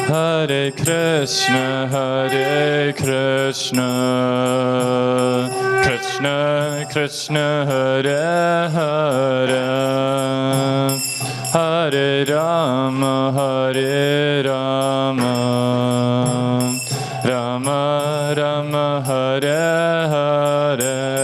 Hare Krishna, Krishna Krishna, Hare Hare, Hare Rama, Rama Rama, Hare Hare.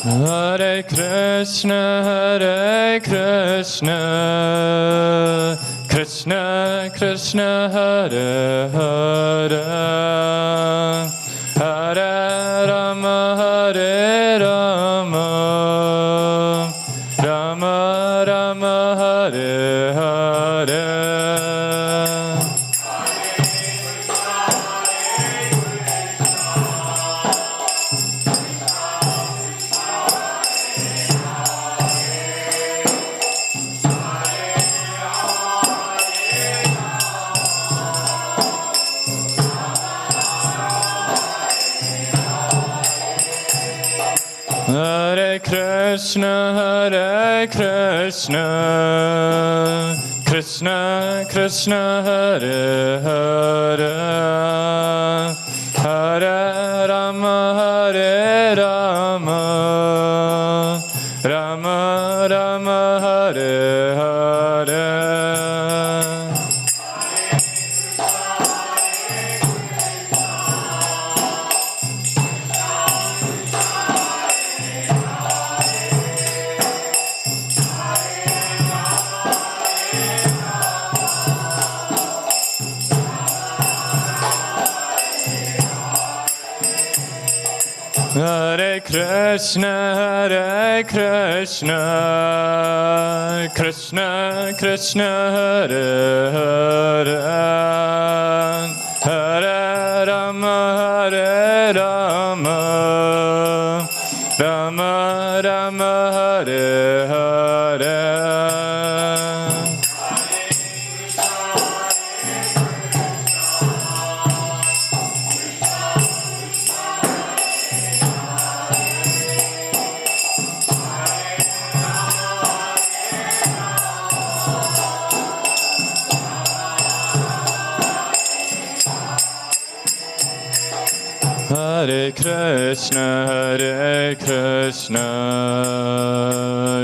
Hare Krishna, Krishna Krishna, Hare Hare, Hare Rama, Rama Rama, Hare Hare. Hare Krishna, Krishna Krishna, Hare Hare, Hare Rama, Rama Rama, Hare Hare. Hare Krishna, Krishna Krishna, Hare Hare, Hare Rama, Rama Rama, Hare Hare. Hare Krishna,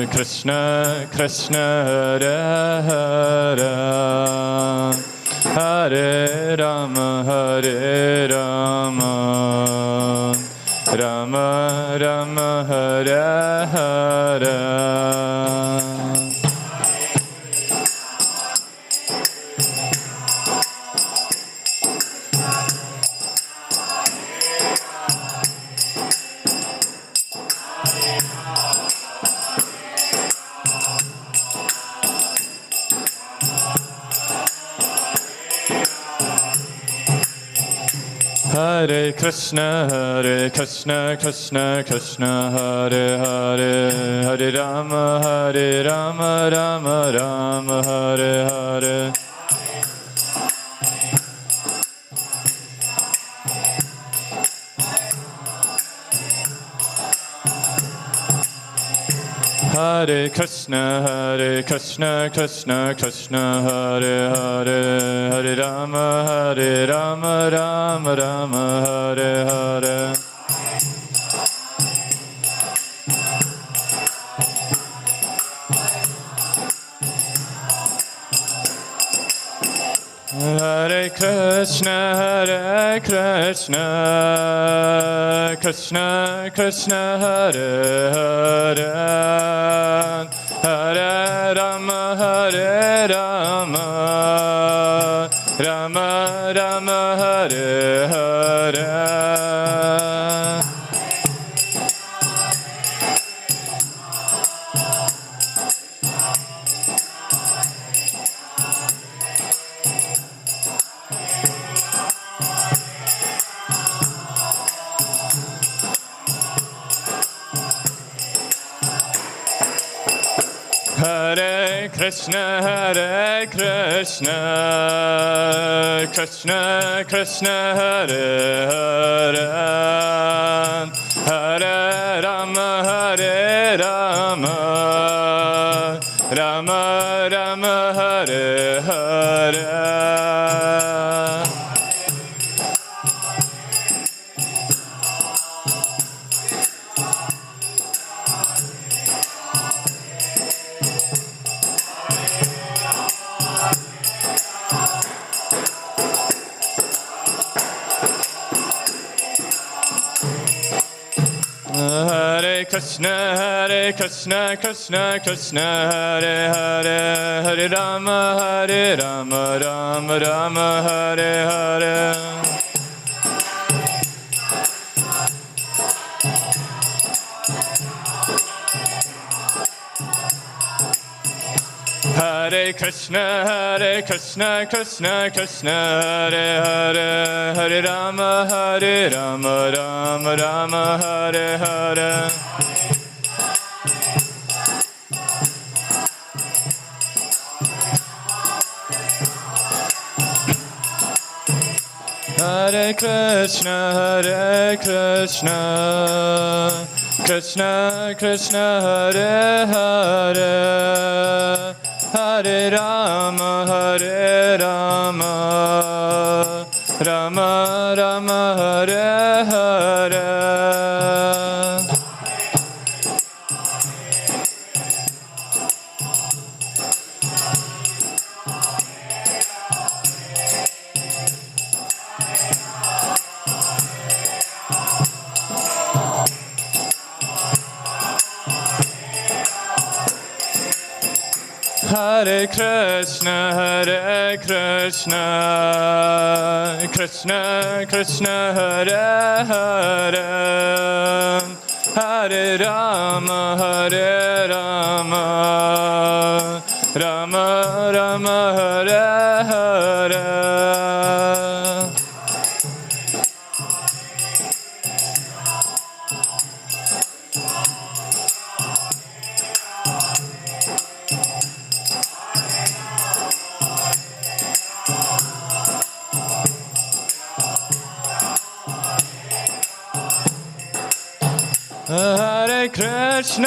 Krishna Krishna, Hare Hare, Hare Rama, Rama Rama, Hare Hare. Hare Krishna, Krishna Krishna, Hare Hare, Hare Rama, Rama Rama, Hare Hare. Hare Krishna, Krishna Krishna, Hare Hare, Hare Rama, Rama Rama, Hare Hare. Hare Krishna, Krishna Krishna, Hare Hare, Hare Rama, Rama Rama, Hare Hare. Hare Krishna, Krishna Krishna, Hare Hare, Hare Rama, Rama Rama, Hare Hare. Hare Krishna, Krishna Krishna, Hare Hare, Hare Rama, Rama Rama, Hare Hare. Hare Krishna, Krishna Krishna, Hare Hare, Hare Rama, Rama Rama, Hare Hare. Hare Krishna, Krishna Krishna, Hare Hare, Hare Rama, Rama Rama, Hare Hare. Hare Krishna, Krishna Krishna, Hare Hare, Hare Rama, Rama Rama, Hare Hare. Hare Krishna,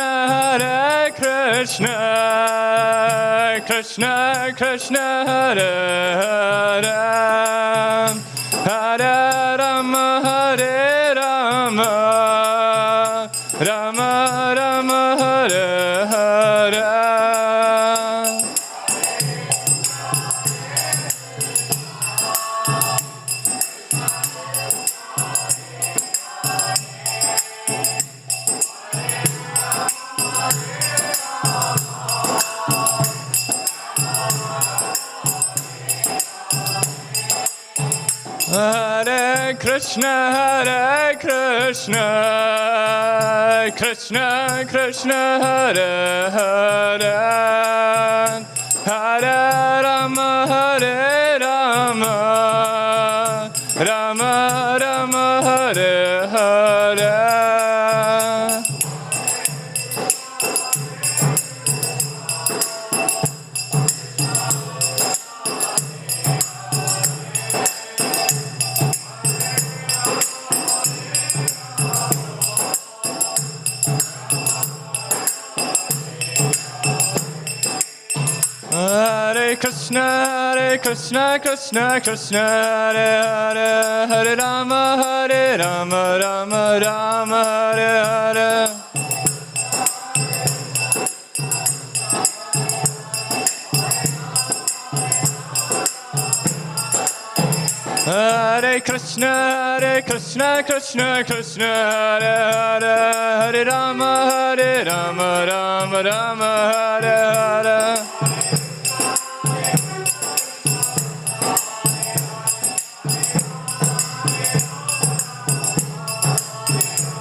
Krishna Krishna, Hare Hare, Hare Rama, Rama Rama, Hare Hare. Hare Krishna, Krishna Krishna, Hare Hare, Hare Rama, Rama Rama, Hare Hare. Hare Krishna, Krishna Hare Hare, Hare Rama, Rama Rama, Hare Hare. Hare Krishna, Krishna Hare Hare, Hare Rama, Rama Rama, Hare Hare.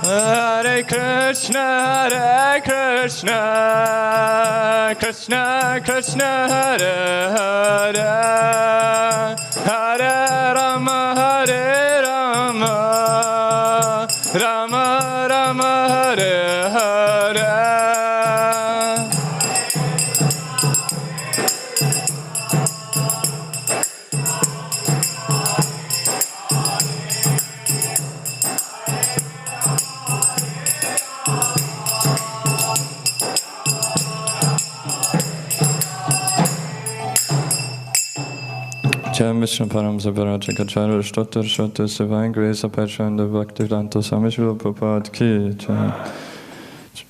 Hare Krishna, Krishna Hare Hare, Hare Rama, Rama Rama, Hare Hare. Jam Vishnu Param Sabharaja Kacharya Stotter Shotter Divine Grace of Pachanda Bhaktivedanta Swami Srila Prabhupada Ki Jai.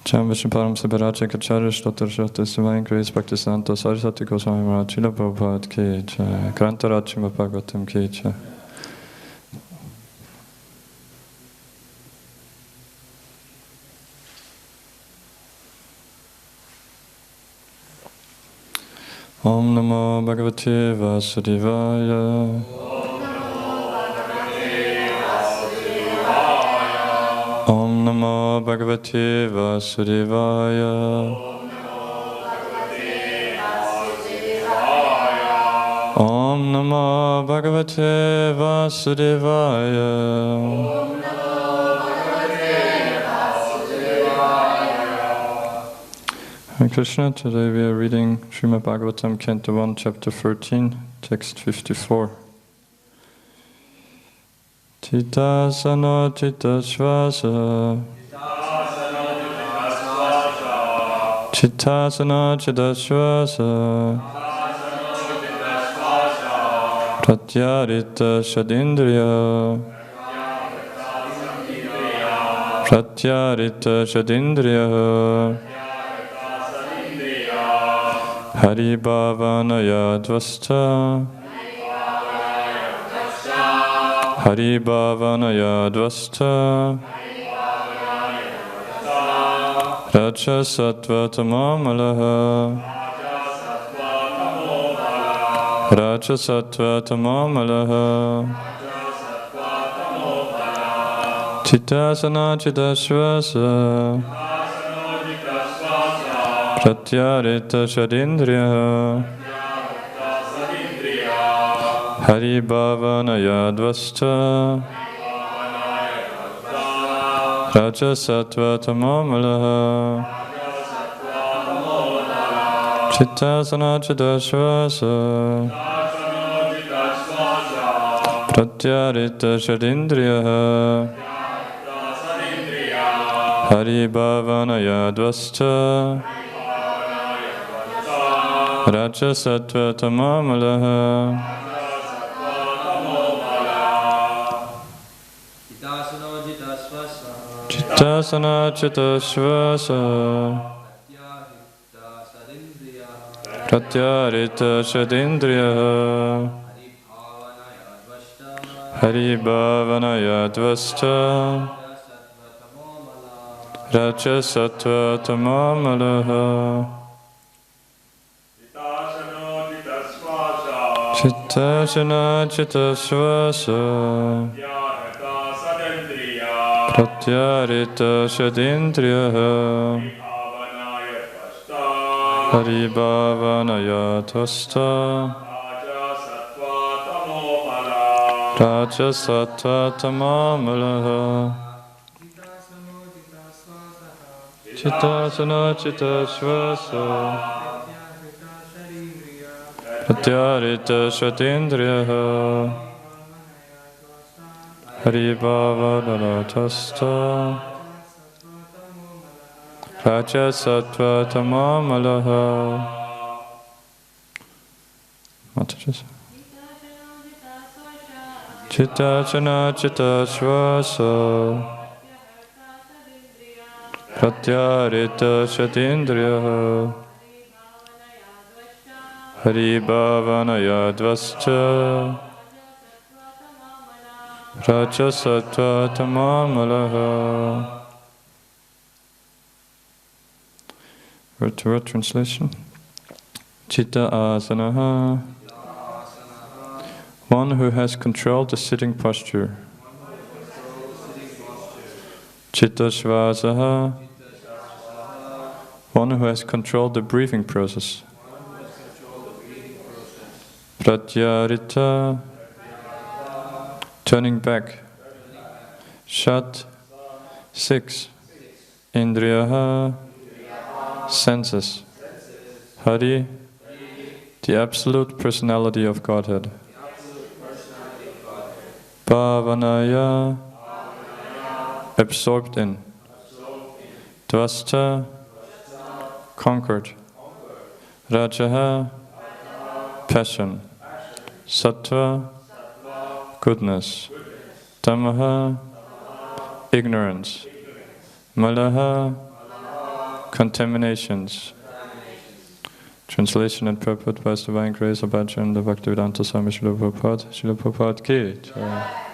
Jam Vishnu Param Sabharaja Kacharya Stotter Shotter Divine Grace Bhaktivedanta Saraswati Goswami Maharaj Srila Prabhupada Ki Jai. Grantarachima Bhagavatam Ki Jai. Om Namo Bhagavate Vasudevaya. Om Namo Bhagavate Vasudevaya. Om Namo Bhagavate Vasudevaya. Hare Krishna, today we are reading Srimad Bhagavatam, Canto 1, Chapter 13, Text 54. Chitasana Chitasvasa Chitasana Chitasvasa Pratyarita Shadindriya Pratyarita Shadindriya Hari Bhavanaya Dvasta Hari Bhavanaya Dvasta Raja Sattva Tamamalaha Raja Sattva Tamamalaha Chitasana Chitasvasa Pratyarita Shadindriya Hari Bhavanaya Dvasta Raja Sattva Tamamalaha Chitasana Chitasvasa Pratyarita Shadindriya Hari Bhavanaya Dvasta Raja Sattva Tamamalaha Chitasana Chitasvasa Pratyarita Shadindriya Hari Bhavanaya Dvasta Raja Sattva Tamamalaha Chitasana Chitasvasa Pratyarita Shadindriya Hari Bhavanaya Dvasta Raja Sattva Tamamalaha Chitasana Chitasvasa Pratyarita Shadindriya Hari Bhavanaya Dvasta Raja Sattva Tamamalaha. Chitasana Chitasvasa Pratyarita Shadindriya Hari Bhavanaya Dvasta Raja Sattva Tamamalaha. Word to word translation. Chitta asana, one who has controlled the sitting posture. Chitta shvasa, one who has controlled the breathing process. Pratyarita, turning back. Shat, 6. Indriyaha, senses. Hari, the absolute personality of Godhead. Bhavanaya, absorbed in. Dvasta, conquered. Rajaha, passion. Sattva, goodness. Tamaha, ignorance. Malaha, contaminations. Translation and purport by His Divine Grace of Bhajranda Bhaktivedanta Swami Srila Prabhupada. Srila Prabhupada ki jai.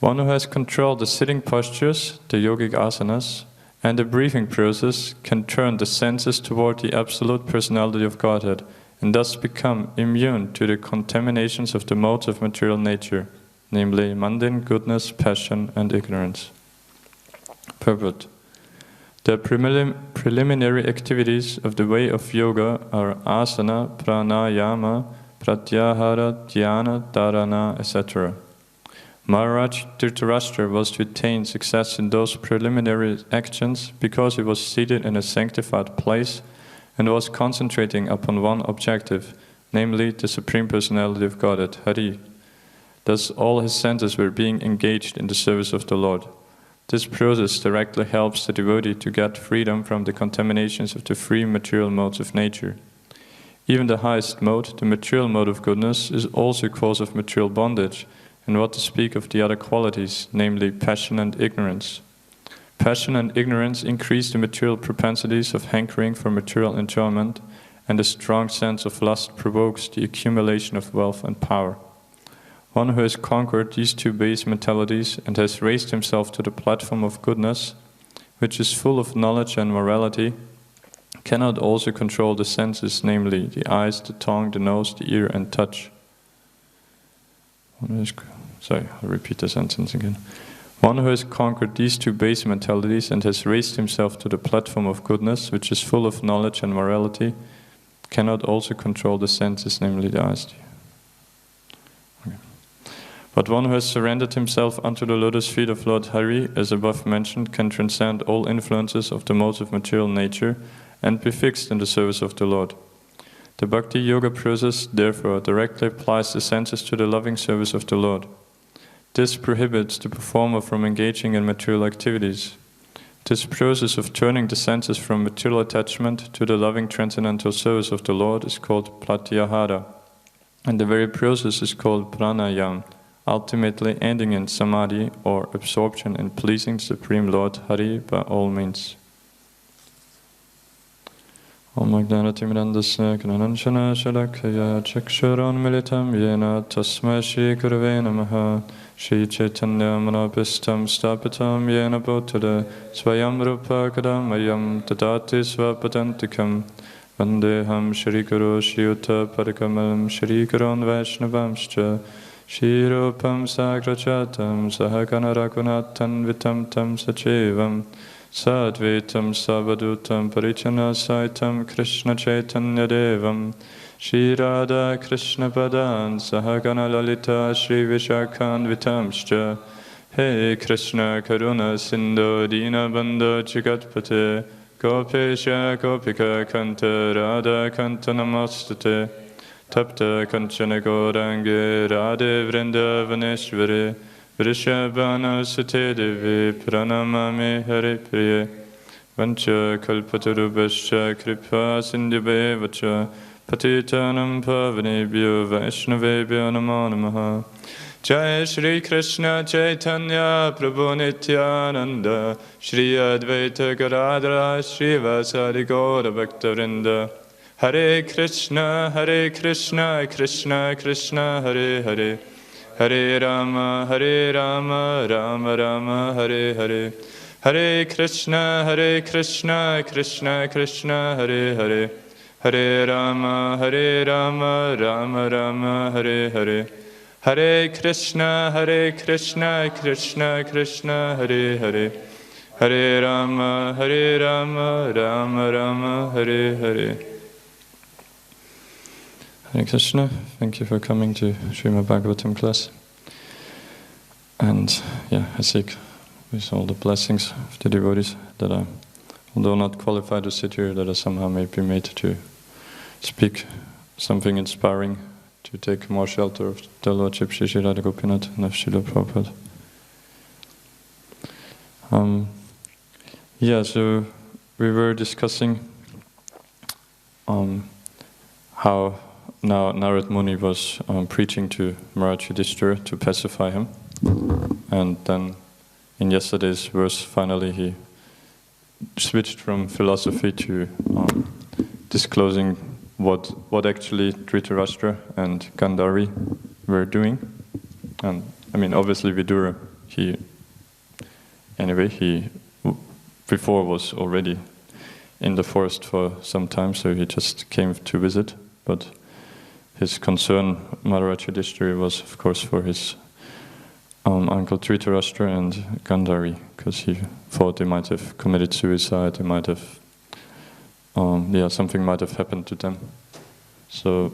One who has controlled the sitting postures, the yogic asanas, and the breathing process can turn the senses toward the absolute personality of Godhead and thus become immune to the contaminations of the modes of material nature, namely mundane goodness, passion, and ignorance. Purport. The preliminary activities of the way of yoga are asana, pranayama, pratyahara, dhyana, dharana, etc. Maharaj Dhritarashtra was to attain success in those preliminary actions because he was seated in a sanctified place and was concentrating upon one objective, namely the Supreme Personality of Godhead, Hari. Thus all his senses were being engaged in the service of the Lord. This process directly helps the devotee to get freedom from the contaminations of the three material modes of nature. Even the highest mode, the material mode of goodness, is also a cause of material bondage, and what to speak of the other qualities, namely passion and ignorance. Passion and ignorance increase the material propensities of hankering for material enjoyment, and a strong sense of lust provokes the accumulation of wealth and power. One who has conquered these two base mentalities and has raised himself to the platform of goodness, which is full of knowledge and morality, cannot also control the senses, namely the eyes, the tongue, the nose, the ear, and touch. Sorry, I'll repeat the sentence again. One who has conquered these two base mentalities and has raised himself to the platform of goodness, which is full of knowledge and morality, cannot also control the senses, namely the eyes. Okay. But one who has surrendered himself unto the lotus feet of Lord Hari, as above mentioned, can transcend all influences of the modes of material nature and be fixed in the service of the Lord. The Bhakti Yoga process, therefore, directly applies the senses to the loving service of the Lord. This prohibits the performer from engaging in material activities. This process of turning the senses from material attachment to the loving transcendental service of the Lord is called pratyahara, and the very process is called pranayama, ultimately ending in samadhi or absorption in pleasing Supreme Lord Hari by all means. Om Jnanatimrandasya Gnananjana Shalakaya Chakshuran Militam Yena Tasmai Shri Gurave Namaha Shri Chaitanya Manabhistam Stapitam Yena Bhutale Swayam Rupa Kadamayam Tadati Svapadantikam Vandeham Shri Guru Shriuta Parikamalam Shri Gurun Vaishnavamscha Shri Rupam Sagrajatam Sahagana Raghunathan Vitam Tam Sachivam Sadvaitam Savadutam Parichana Saitam Krishna Chaitanya Devam Shri Radha Krishna Padan Sahagana Lalita Shri Vishakhan Vitamscha Hey Krishna Karuna Sindhu Dina Bandhu Jagatpate Gopesha Gopika Kanta Radha Kanta Namastate Tapta Kanchana Gaurangi Radhe Vrindavaneshwari Vrishabhana Sute Devi Pranamami Hari Priye Vancha Kalpatarubhascha Kripa Sindhube Vacha Patitanam Pavanebhyo Vaishnavebhyo Namo Namaha Jai Shri Krishna Chaitanya Prabhu Nityananda Shri Advaita Gadadhara Shri Vasari Gaura Bhaktavrinda Hare Krishna Krishna Krishna Hare Hare Hare Rama, Rama Rama, Hare Hare. Hare Krishna, Krishna Krishna, Hare Hare. Hare Rama, Rama Rama, Hare Hare. Hare Krishna, Krishna Krishna, Hare Hare. Hare Rama, Rama Rama, Hare Hare. Hare Krishna, thank you for coming to Srimad Bhagavatam class. And I seek with all the blessings of the devotees that are, although not qualified to sit here, that are somehow may be made to speak something inspiring, to take more shelter of the Lordship Shri Shri Radha Gopinath and of Srila Prabhupada. So we were discussing how now Narad Muni was preaching to Maharaj Yudhishthira to pacify him, and then in yesterday's verse, finally he switched from philosophy to disclosing what actually Dhritarashtra and Gandhari were doing. And I mean, obviously Vidura, he before was already in the forest for some time, so he just came to visit. But his concern, Maharaj Yudhishthira, was of course for his uncle Dhritarashtra and Gandhari, because he thought they might have committed suicide, they might have, something might have happened to them. So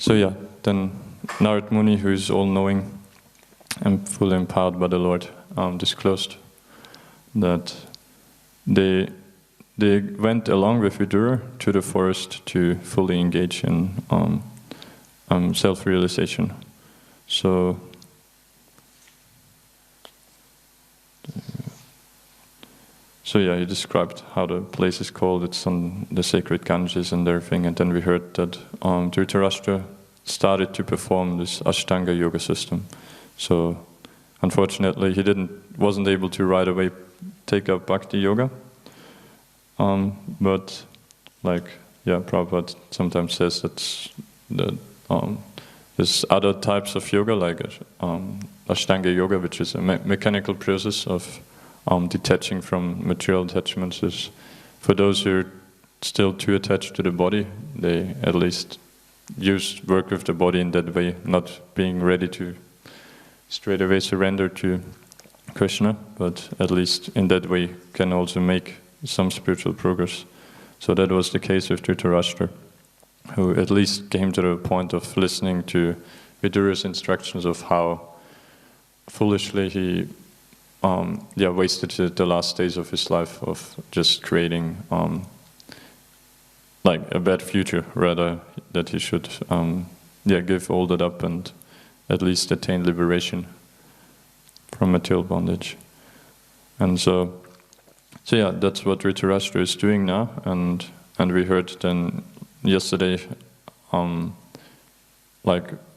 yeah, then Narad Muni, who is all-knowing and fully empowered by the Lord, disclosed that they went along with Vidura to the forest to fully engage in self-realization. So yeah, he described how the place is called. It's on the sacred Ganges and everything. And then we heard that Dhritarashtra started to perform this Ashtanga yoga system. So unfortunately, he wasn't able to right away take up Bhakti yoga. But Prabhupada sometimes says that there's other types of yoga, like Ashtanga yoga, which is a mechanical process of detaching from material attachments. Is for those who are still too attached to the body, they at least work with the body in that way, not being ready to straight away surrender to Krishna, but at least in that way can also make some spiritual progress. So that was the case with Dhritarashtra, who at least came to the point of listening to Vidura's instructions of how foolishly he wasted the last days of his life of just creating a bad future, rather that he should give all that up and at least attain liberation from material bondage. And so yeah, that's what Dhritarashtra is doing now, and we heard then yesterday,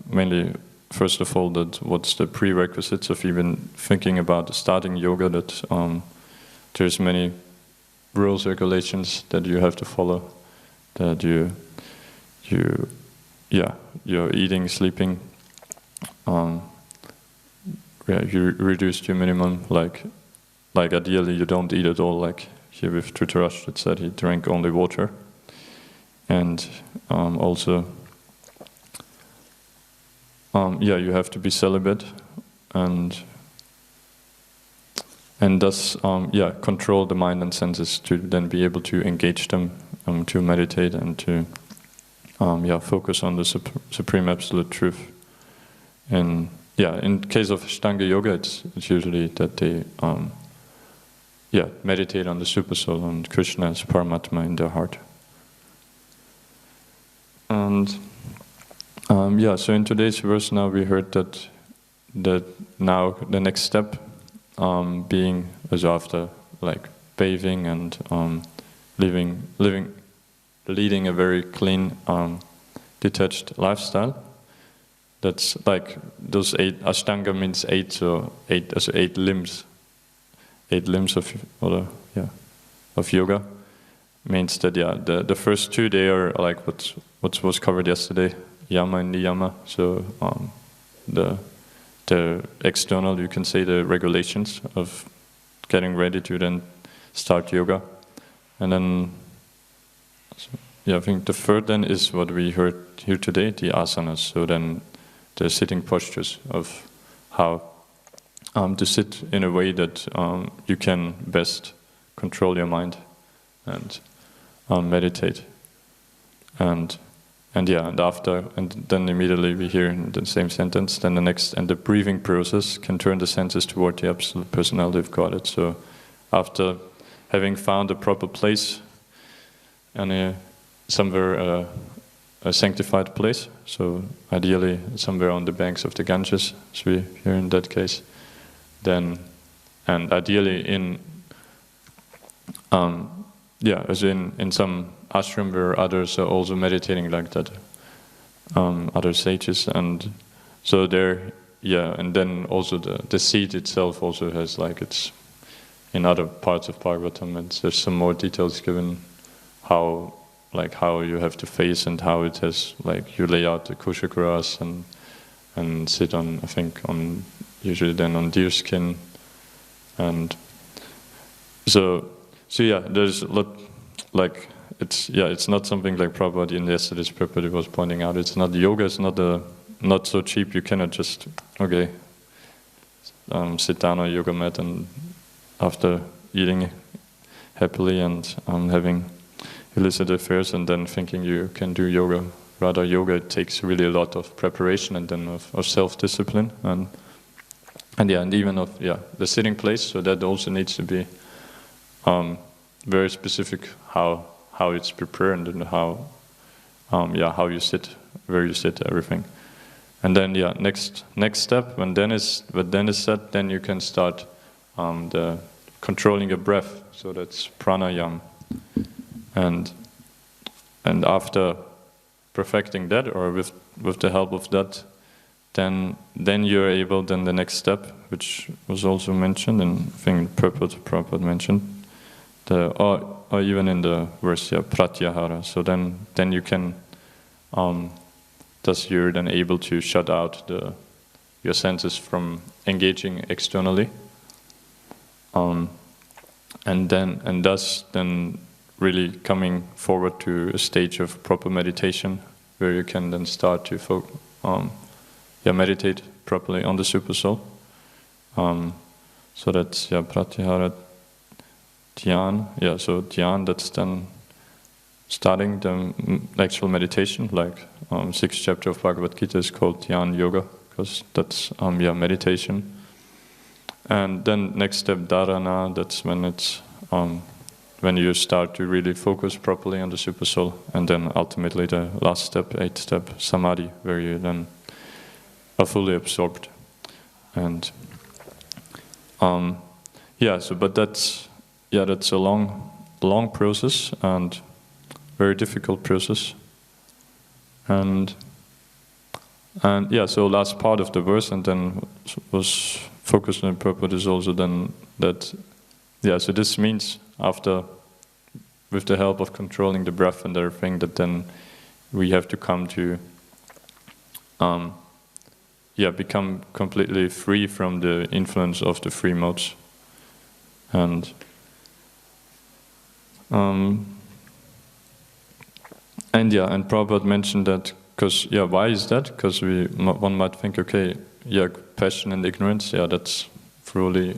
mainly first of all, that what's the prerequisites of even thinking about starting yoga, that there's many rules, regulations that you have to follow, that you're eating, sleeping, you reduce to minimum, like ideally you don't eat at all, like here with Dhritarashtra it said he drank only water, and also you have to be celibate, and thus control the mind and senses to then be able to engage them, to meditate and to focus on the supreme absolute truth. And in case of Ashtanga yoga, it's usually that they meditate on the Supersoul, on Krishna as Paramatma in their heart. And so in today's verse now we heard that now the next step being as after bathing and leading a very clean, detached lifestyle. That's like those 8 Ashtanga means 8, so 8 limbs. 8 limbs of yoga means that the first 2 they are like what was covered yesterday, yama and niyama. So the external, you can say, the regulations of getting ready to then start yoga, and then I think the third then is what we heard here today, the asanas. So then the sitting postures of how to sit in a way that you can best control your mind and meditate. And then immediately we hear in the same sentence, then the next, and the breathing process can turn the senses toward the absolute personality of Godhead. So after having found a proper place and somewhere a sanctified place, so ideally somewhere on the banks of the Ganges, as we hear in that case, then, and ideally in as in some ashram where others are also meditating like that, other sages, and so there, yeah, and then also the seed itself also has like it's in other parts of Bhagavatam, there's some more details given how you have to face and how it has like you lay out the kusha grass and sit on, I think on usually then on deer skin, and so yeah, there's a lot like it's not something like Prabhupada in yesterday's Prabhupada was pointing out. It's not yoga. It's not so cheap. You cannot just sit down on a yoga mat and after eating happily and having illicit affairs and then thinking you can do yoga. Rather, yoga it takes really a lot of preparation and then of self-discipline and even of the sitting place. So that also needs to be very specific how it's prepared and how you sit, where you sit, everything. And then next step when then is set, then you can start the controlling your breath. So that's pranayama, and after perfecting that, or with the help of that, then you're able. Then the next step, which was also mentioned, and I think Prabhupada mentioned, or even in the verse, pratyahara. So then you can, thus you're then able to shut out your senses from engaging externally, and thus really coming forward to a stage of proper meditation, where you can then start to meditate properly on the Super Soul. So that's pratyahara. Dhyan, so dhyan, that's then starting the actual meditation, like 6th chapter of Bhagavad Gita is called Dhyan Yoga, because that's meditation. And then next step, dharana, that's when it's when you start to really focus properly on the Super Soul, and then ultimately the last step, 8th step, samadhi, where you then are fully absorbed. And but that's a long process and very difficult process. And so last part of the verse, and then was focused on the purpose is also then that, so this means after, with the help of controlling the breath and everything, that then we have to come to, become completely free from the influence of the three modes. And Prabhupada mentioned that because why is that? Because one might think, passion and ignorance, that's truly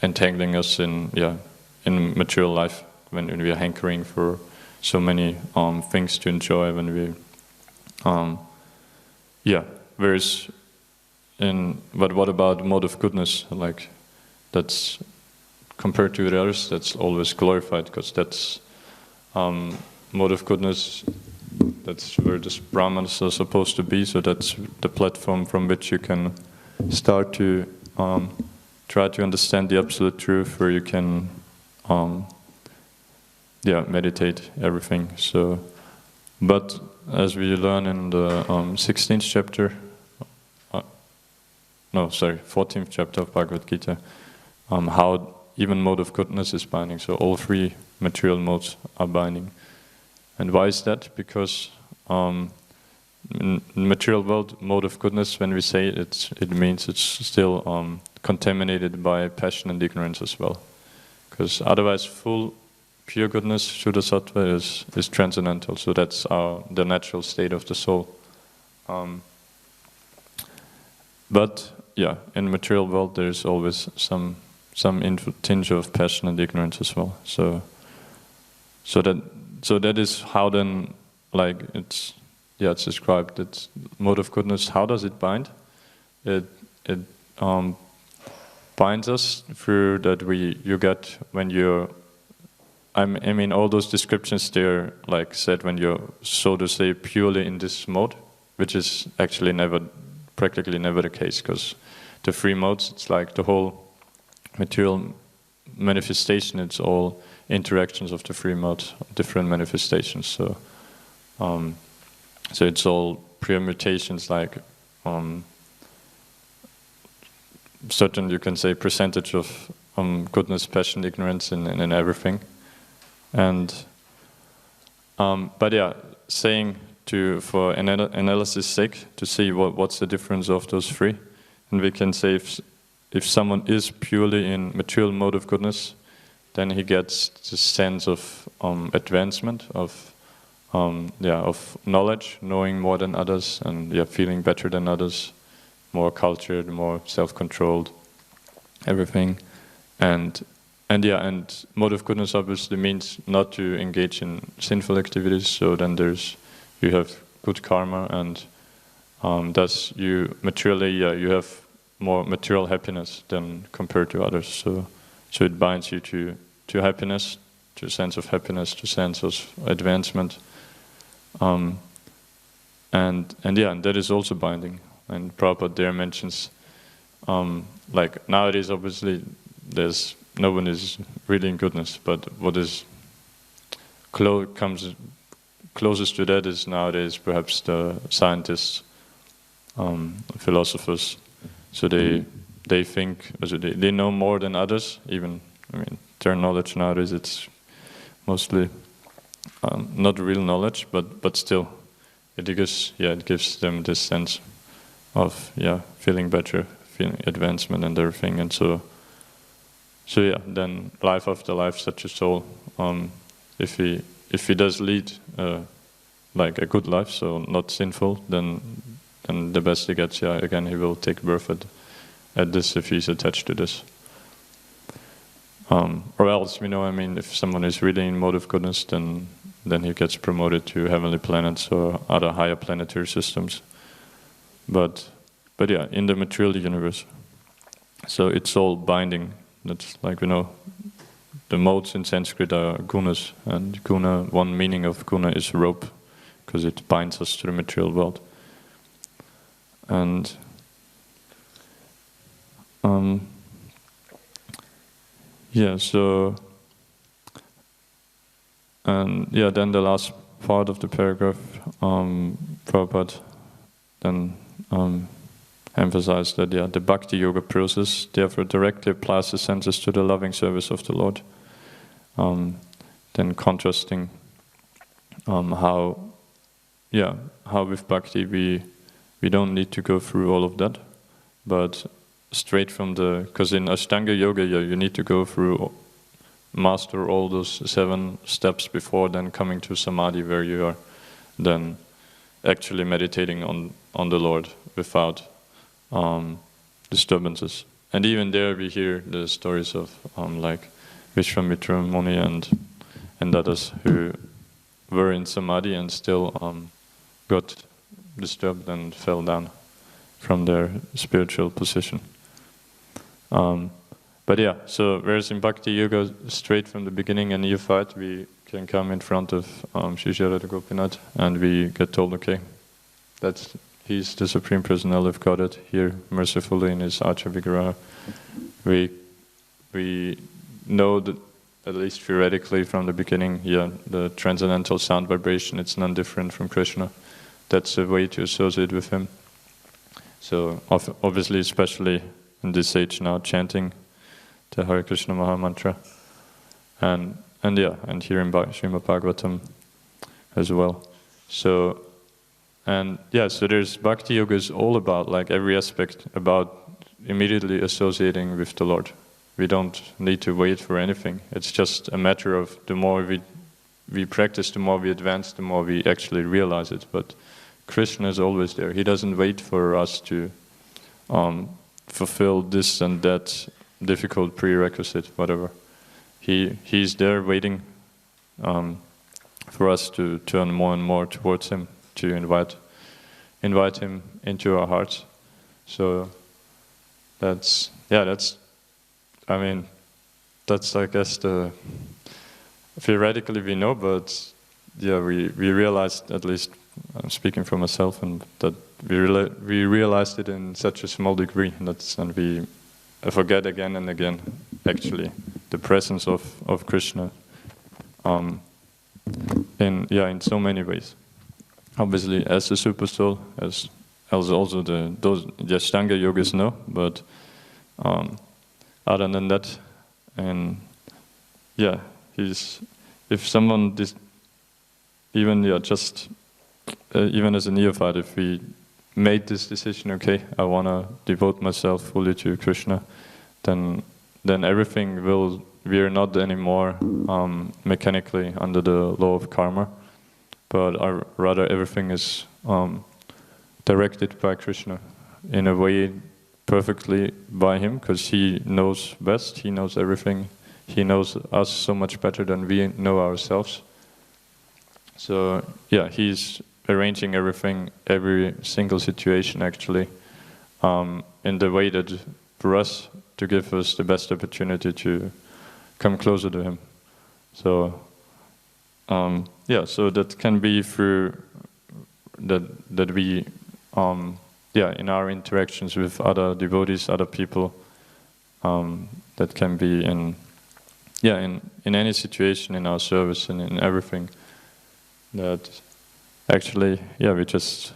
entangling us in material life when we are hankering for so many things to enjoy. When we but what about mode of goodness? Like that's compared to the others, that's always glorified, because that's mode of goodness. That's where the Brahmanas are supposed to be. So that's the platform from which you can start to try to understand the absolute truth, where you can meditate everything. So, but as we learn in the 16th chapter, 14th chapter of Bhagavad Gita, how even mode of goodness is binding. So all three material modes are binding. And why is that? Because in material world, mode of goodness, when we say it means it's still contaminated by passion and ignorance as well. Because otherwise, full pure goodness, Shuddha Sattva, is transcendental. So that's the natural state of the soul. But in material world, there's always some tinge of passion and ignorance as well. So that is how then, like it's described. It's mode of goodness. How does it bind? It binds us through that you get when you're. I mean, all those descriptions there, like said, when you're, so to say, purely in this mode, which is actually practically never the case, because the three modes, it's like the whole material manifestation, it's all interactions of the three modes, different manifestations. So, So it's all permutations, like certain, you can say, percentage of goodness, passion, ignorance in everything. And but yeah, saying for analysis sake, to see what's the difference of those three. And we can say if someone is purely in material mode of goodness, then he gets the sense of advancement, of knowledge, knowing more than others, and feeling better than others, more cultured, more self-controlled, everything. And mode of goodness obviously means not to engage in sinful activities. So then you have good karma, and thus you materially you have more material happiness than compared to others. So it binds you to happiness, to a sense of happiness, to sense of advancement. And that is also binding. And Prabhupada there mentions, like nowadays obviously no one is really in goodness, but what is comes closest to that is nowadays perhaps the scientists, philosophers. So they think, they know more than others. Even, I mean, their knowledge nowadays, it's mostly not real knowledge, but still, it gives them this sense of feeling better, feeling advancement and everything. And so then life after life, such a soul, if he does lead like a good life, so not sinful, then the best he gets, again he will take birth at this if he's attached to this. Or else, if someone is really in mode of goodness, then he gets promoted to heavenly planets or other higher planetary systems. But in the material universe. So it's all binding. That's like, the modes in Sanskrit are gunas, and guna, one meaning of guna is rope, because it binds us to the material world. And then the last part of the paragraph, Prabhupada then emphasized that the bhakti yoga process therefore directly applies the senses to the loving service of the Lord. Then contrasting how with bhakti we don't need to go through all of that, but straight from because in Ashtanga yoga you need to go through, master all those 7 steps before then coming to samadhi, where you are then actually meditating on the Lord without disturbances. And even there we hear the stories of like Vishwamitra Muni and others who were in samadhi and still got disturbed and fell down from their spiritual position. So whereas in Bhakti Yoga, straight from the beginning and neophyte, we can come in front of Shri Radha Gopinath and we get told, okay, he's the Supreme Personality of Godhead here, mercifully in his Acha Vigraha. We know that, at least theoretically from the beginning, the transcendental sound vibration, it's none different from Krishna. That's a way to associate with him. So obviously, especially in this age now, chanting the Hare Krishna Maha Mantra, and here in Srimad Bhagavatam as well. So there's Bhakti Yoga is all about, like every aspect, about immediately associating with the Lord. We don't need to wait for anything. It's just a matter of the more we practice, the more we advance, the more we actually realize it. But Krishna is always there. He doesn't wait for us to fulfill this and that difficult prerequisite, whatever. He's there waiting for us to turn more and more towards him, to invite him into our hearts. So that's I guess theoretically we know, but we realized, at least I'm speaking for myself, and that we realized it in such a small degree, and we forget again and again, actually, the presence of Krishna in so many ways. obviously as the super soul, as also the Ashtanga yogis know, but other than that, and yeah, if someone even even as a neophyte, if we made this decision, okay, I want to devote myself fully to Krishna, then everything we are not anymore mechanically under the law of karma, but rather everything is directed by Krishna in a way perfectly by him, because he knows best, he knows everything, he knows us so much better than we know ourselves. So yeah, he's arranging everything, every single situation actually, in the way that for us, to give us the best opportunity to come closer to him. So yeah, so that can be through that we in our interactions with other devotees, other people, that can be in any situation in our service and in everything, that actually we just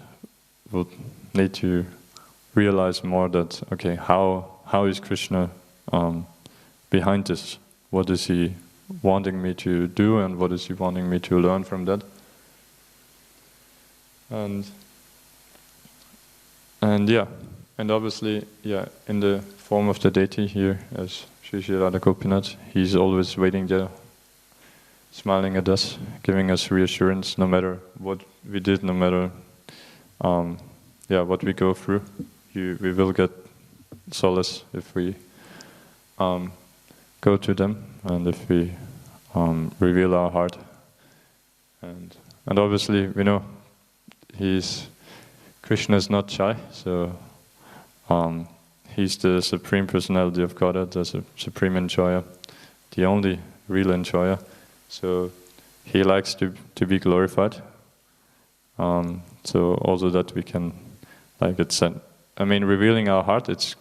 would need to realize more that, okay, how is Krishna behind this? What is he wanting me to do, and what is he wanting me to learn from that? And obviously, in the form of the deity here, as Shri Shri Radha Gopinath, he's always waiting there, smiling at us, giving us reassurance, no matter what we did, no matter what we go through. We will get solace if we go to them, and if we reveal our heart. And obviously, we know Krishna is not shy, so he's the Supreme Personality of Godhead, the Supreme Enjoyer, the only real enjoyer. So he likes to be glorified. So also that we can, revealing our heart,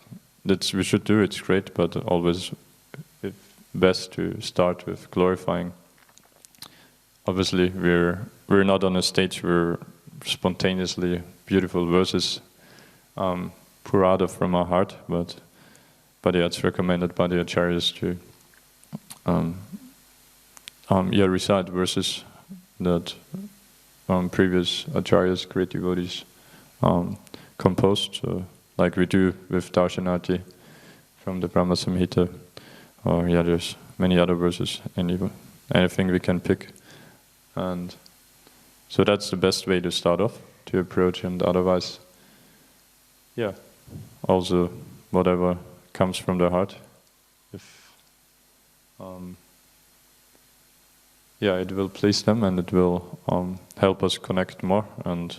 we should do, it's great, but always it's best to start with glorifying. Obviously, we're not on a stage where spontaneously beautiful verses pour out from our heart, but it's recommended by the acharyas to recite verses that previous acharyas, great devotees, composed, so like we do with Darshanati from the Brahma Samhita, or there's many other verses, anything we can pick. And so that's the best way to start off, to approach, and otherwise, also whatever comes from the heart, if it will please them, and it will help us connect more, and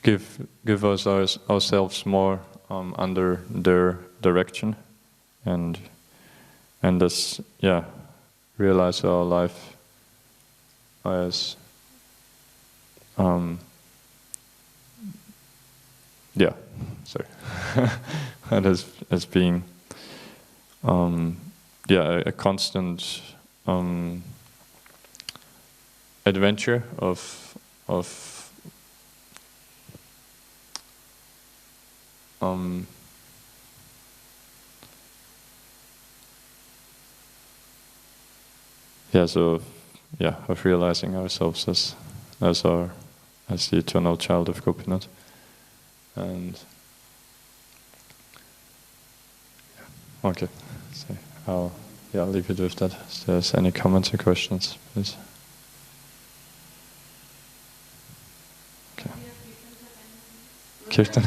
give us ourselves more under their direction, and thus realize our life as and as being a constant adventure of of realizing ourselves as the eternal child of Gopinath. And okay, so I'll leave it with that. If there's any comments or questions, please. Okay. Kirtan.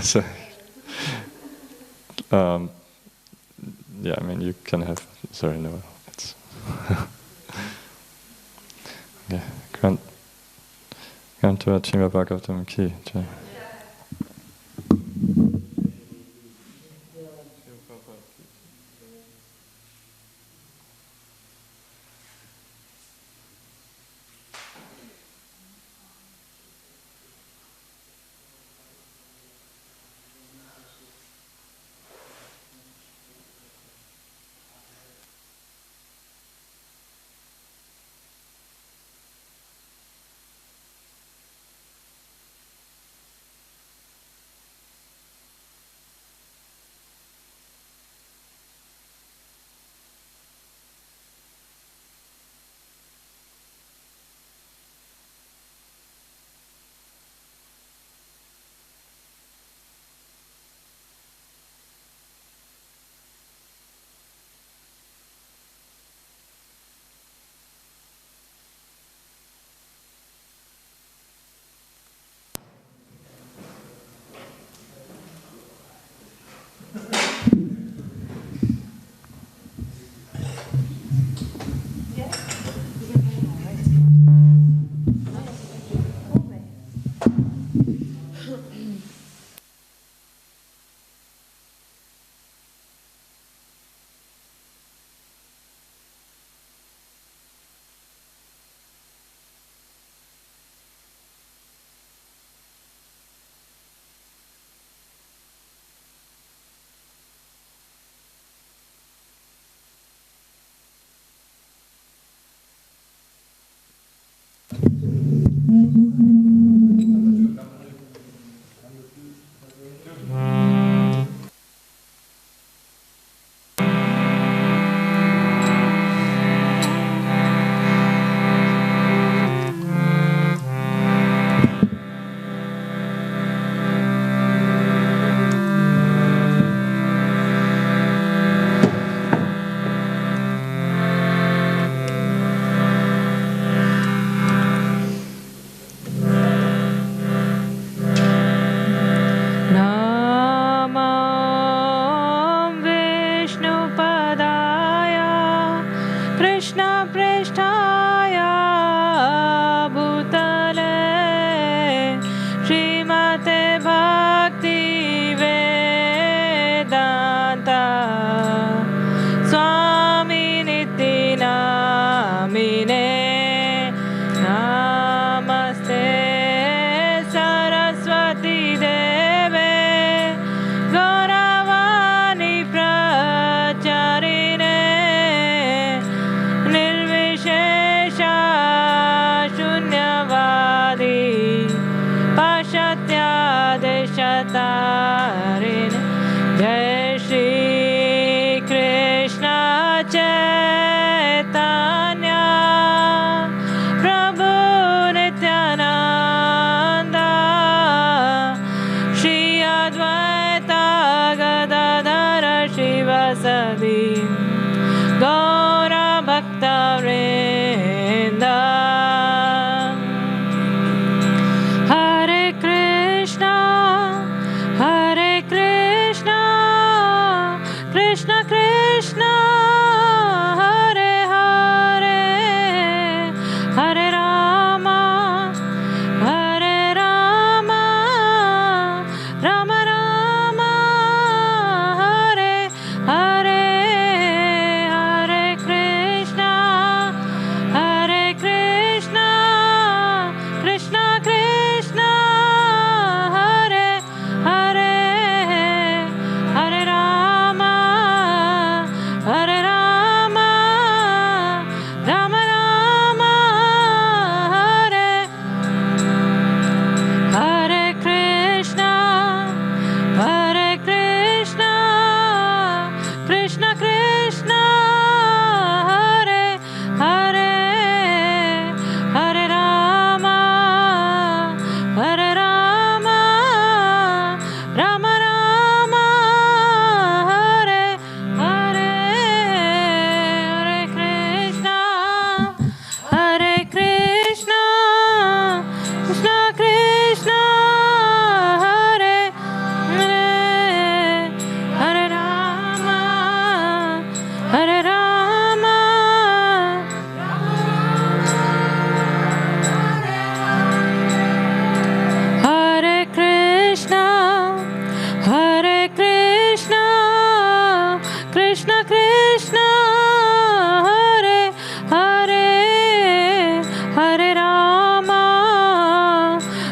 So, you can have. Sorry, no. It's okay. Kanto Chima Bhagavatam Ki.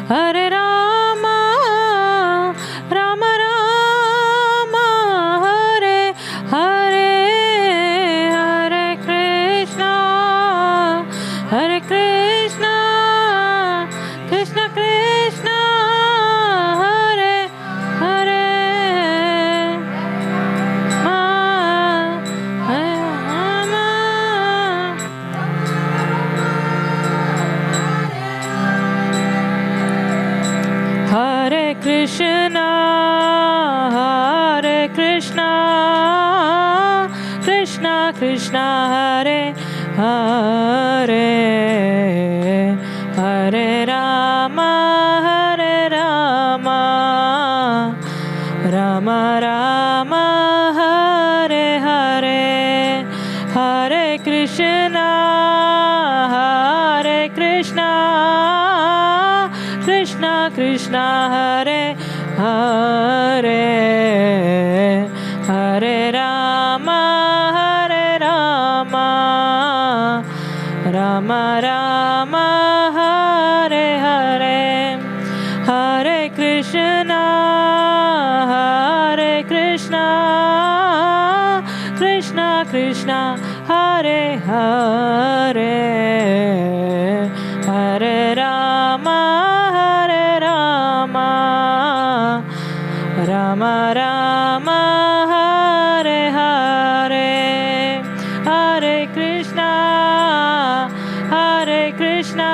Hare Rama, Rama Rama, Hare Hare, Hare Krishna, Hare Krishna, Krishna Krishna, Hare Hare, Hare Krishna, Hare Krishna, Krishna Krishna, Hare Hare, Hare Rama, Hare Rama, Rama Rama, Hare Hare, Hare Krishna, Hare Krishna, Krishna Krishna, Hare Hare, Hare Rama, Hare Rama, Rama Rama, Hare Hare, Hare Krishna, Hare Krishna, Krishna Krishna, Hare Hare, Hare Rama, Hare Rama, Rama Rama, Hare Hare, Hare Krishna, Hare Krishna,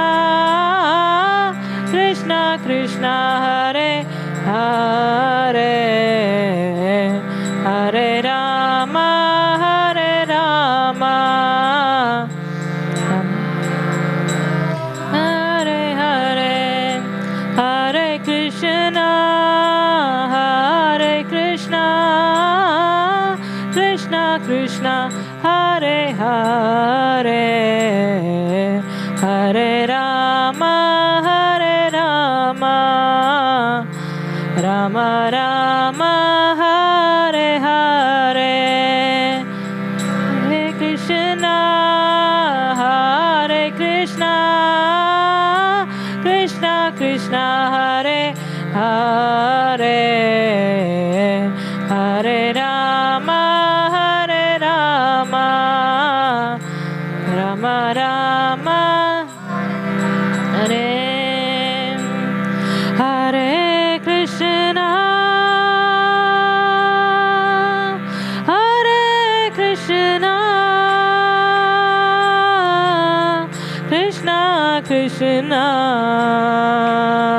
Krishna Krishna, Hare Hare, Hare Rama, Hare Rama, Hare Hare, Hare Krishna, Hare Krishna, Krishna Krishna, Hare Hare, Hare Rama, Hare Rama, Rama Rama, Hare Hare, Hare Krishna, Hare Krishna, Krishna Krishna, Hare Hare, Hare Rama, Hare Rama, Rama Rama, Hare Hare Krishna, Hare Krishna, Krishna Krishna, Hare Hare, Hare Rama, Hare Rama, Rama Rama, Hare Hare, Hare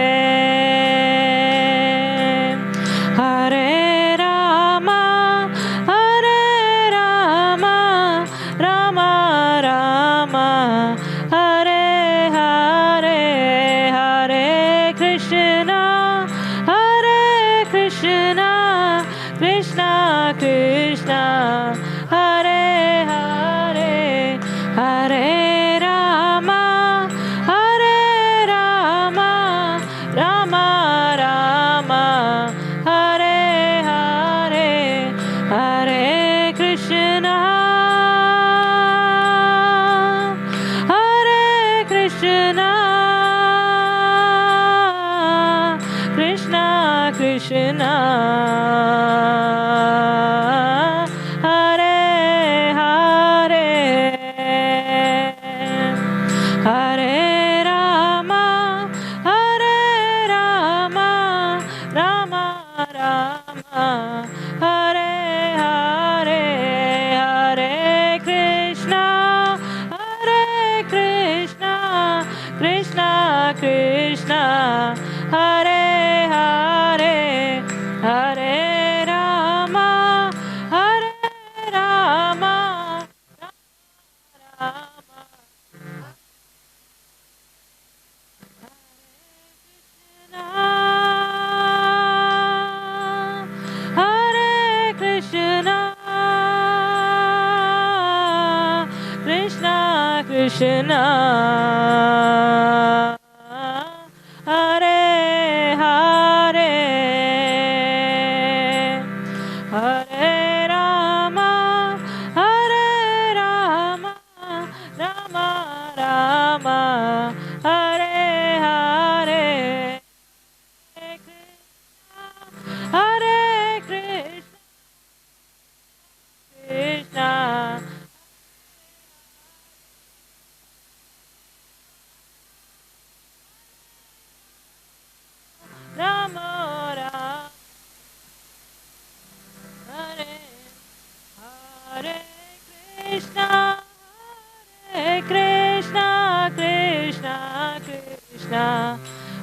Krishna, Hare Krishna, Krishna Krishna, Hare Hare, Hare Rama, Hare Rama, Rama Rama, Hare Hare, Hare Krishna, Hare Krishna, Krishna Krishna, Hare Hare, Hare Rama, Hare Rama, Rama Rama, Hare Hare, Hare Krishna, Hare Krishna, Krishna Krishna, Hare Hare, Hare Rama, Hare Rama, Rama Hare Krishna, Krishna Krishna, Hare Hare, Hare Rama, Hare Rama, Rama Rama, Hare Hare, Hare Krishna, Krishna, Rama Rama, Hare Hare Krishna, Hare Krishna, Krishna Krishna,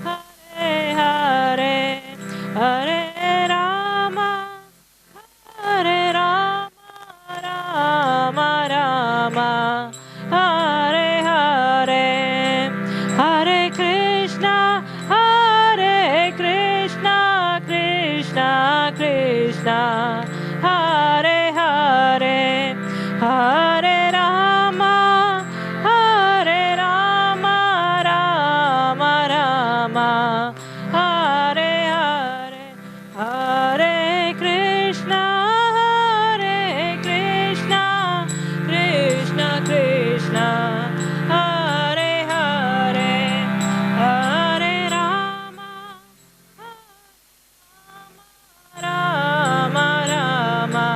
Hare Hare, Hare Rama, Hare Rama, Rama Rama, Hare Hare, Hare Krishna, Hare Krishna, Krishna Krishna, Hare Hare, Hare Rama, Hare Rama, Rama Rama, Hare Hare, Hare Krishna, Hare Krishna, Krishna Krishna, Hare Hare, Hare Rama, Rama Rama,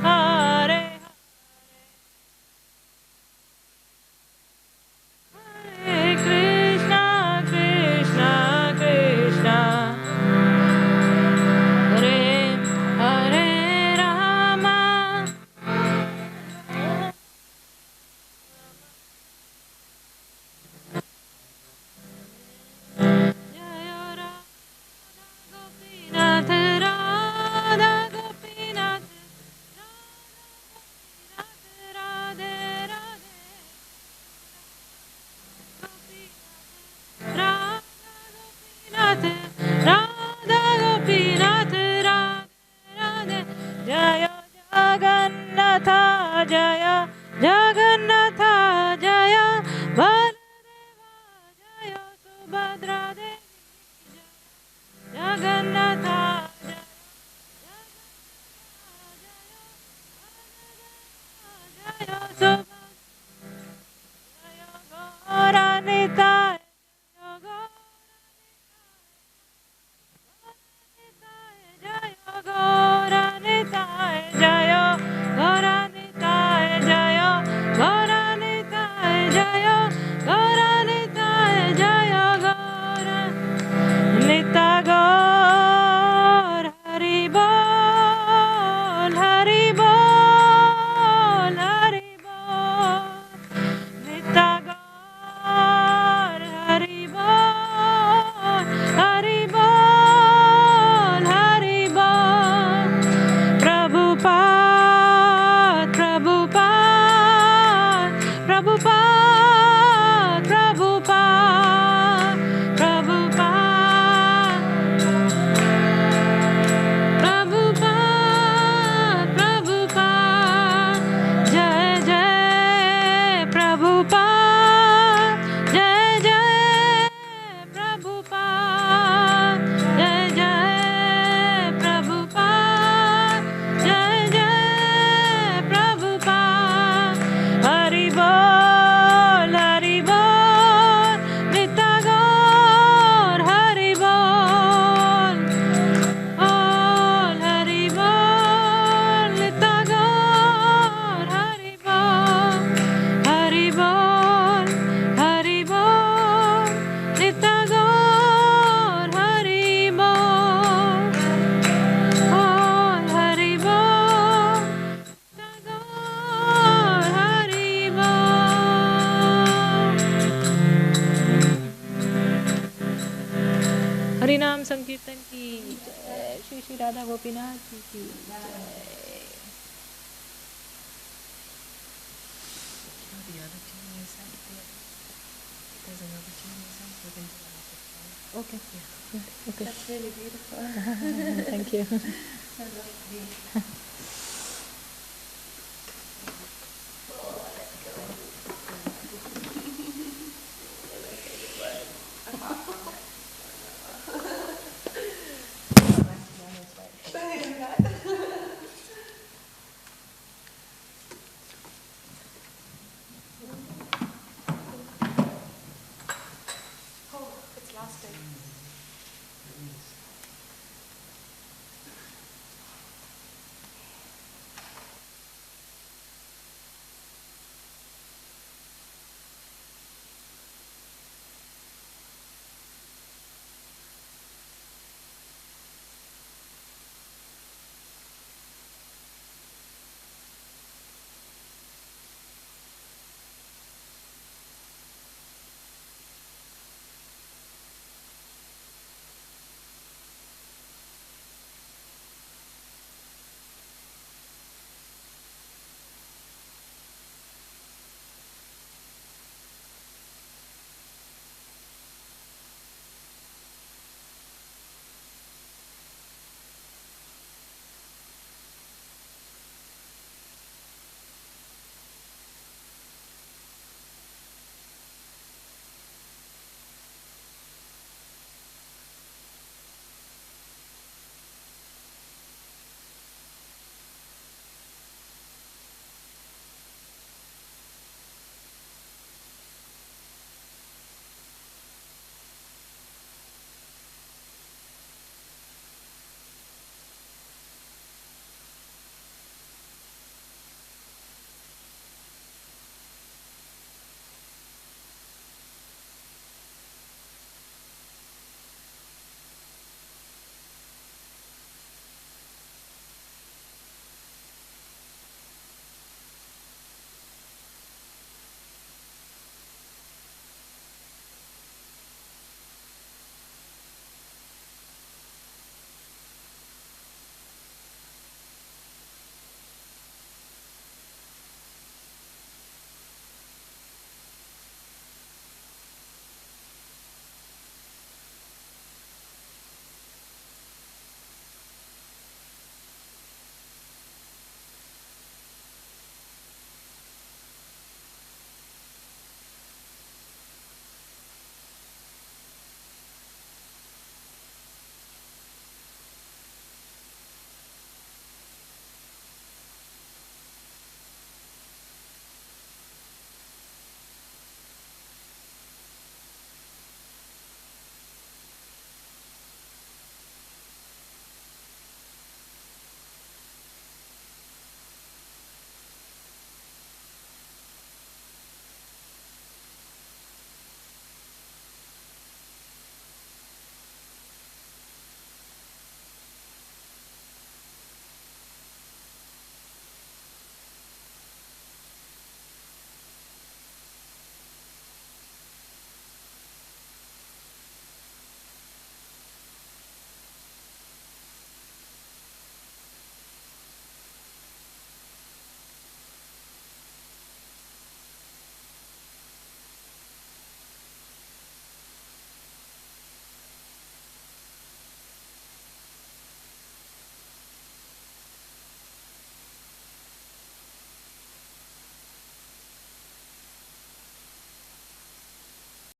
Hare Hare Krishna, Krishna Krishna, Hare Hare Rama, Jaya Radha Gopinath, Radha Gopinath, Radhe Radhe, Radha Gopinath, Radhe, Jaya Jagannatha, Jaya Jagannatha, Jaya Baladeva, Jaya Subhadra Devi, Jagannatha, Jaya Subhadra, Jaya Gauranita, Jaya Gauranita, Jaya Gauranita, Jaya Gauranita, Jaya Gauranita, Jaya Gauranita, Gaur Hari Bol, Hari Bol, Hari Bol, Nita Gaur Hari Bol, Hari Bol, Hari Bol, Prabhupada, Prabhupada, Prabhupada, Prabhupada, Prabhupada, Prabhupada, Prabhupada, Jai Jai Prabhupada, Jai Jai Prabhupada, Jai Jai Prabhupada, Jai Jai Prabhupada, Hari Bol, Hari Bol, Nitya Gaur, Hari Bol, Bol, Hari Bol, Nitya Gaur, Hari Bol, Hari Bol, Hari Bol, Nitya Gaur, Hari Bol, Bol, Hari Bol, Nitya Gaur, Hari Bol. Hari नाम संकीर्तन की जय, श्री श्री राधा गोपीनाथ जी की जय. Okay. Okay. That's really beautiful. Thank you.